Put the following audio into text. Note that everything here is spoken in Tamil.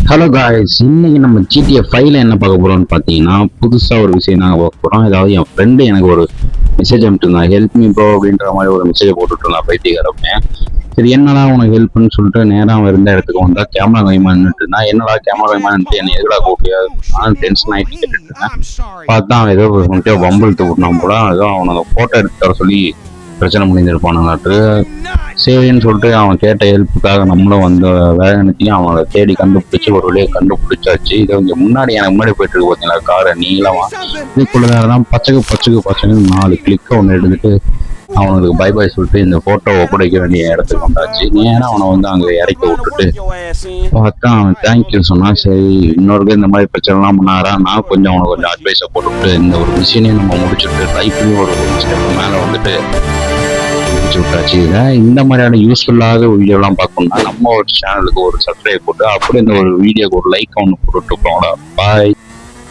ஹலோ காய்ஸ், இன்னைக்கு நம்ம ஜிடிஎஃப் 5ல என்ன பார்க்க போறோம்னு பார்த்தீங்கன்னா, புதுசாக ஒரு விஷயம் நாங்கள் பார்க்க போகிறோம். அதாவது என் ஃப்ரெண்டு எனக்கு ஒரு மெசேஜ் அனுப்பிட்டுருந்தான், ஹெல்ப் மீ ப்ரோ அப்படின்ற மாதிரி ஒரு மெசேஜை போட்டுட்டு இருந்தான் பைத்தியக்காரப்ப. சரி என்னடா உனக்கு ஹெல்ப்னு சொல்லிட்டு நேராக அவன் இருந்த இடத்துக்கு வந்தா கேமரா கைமா நின்றுட்டு இருந்தான். என்னடா கேமரா கைமான்ட்டு என்ன எதுடா கூப்பியா? நான் டென்ஷன் ஆகிட்டு கேட்டுட்டு இருந்தேன். பார்த்தா அவன் ஏதோ வம்பிழுத்து விட்டான் போல. ஏதோ அவனை ஃபோட்டோ எடுத்து தர சொல்லி பிரச்சனை பண்ணியிருப்பானுங்களாட்டு. சரின்னு சொல்லிட்டு அவன் கேட்ட ஹெல்ப்புக்காக நம்மளும் வந்த வேகனத்தையும் அவனை தேடி கண்டுபிடிச்சி ஒரு வழியை கண்டுபிடிச்சாச்சு. இது இங்கே முன்னாடி எனக்கு முன்னாடி போயிட்டு இருக்கு பார்த்தீங்களா காரை நீளமா. இதுக்குள்ளதான் பச்சைக்கு 4 கிளிக்கை ஒன்று எடுத்துட்டு அவனுக்கு பை பாய் சொல்லிட்டு இந்த போட்டோ ஒப்படைக்க வேண்டிய இடத்துக்கு வந்தாச்சு. ஏன்னா அவனை வந்து அங்கே இறக்கி விட்டுட்டு பார்த்தா அவன் தேங்க்யூ சொன்னான். சரி இன்னொருக்கு இந்த மாதிரி பிரச்சனைலாம் பண்ணாரா, நான் கொஞ்சம் அவனுக்கு கொஞ்சம் அட்வைஸை போட்டுவிட்டு இந்த ஒரு விஷயத்தையும் நம்ம முடிச்சுட்டு லைஃப்லேயும் ஒரு ஸ்டெப் மேலே வந்துட்டு விட்டாச்சு. இந்த மாதிரியான யூஸ்ஃபுல்லாக வீடியோலாம் பார்க்கணும்னா நம்ம ஒரு சேனலுக்கு ஒரு சப்ஸ்கிரைப் போட்டு அப்படியே இந்த ஒரு வீடியோக்கு ஒரு லைக் ஒன்று போட்டுட்டு போங்களா. பாய்.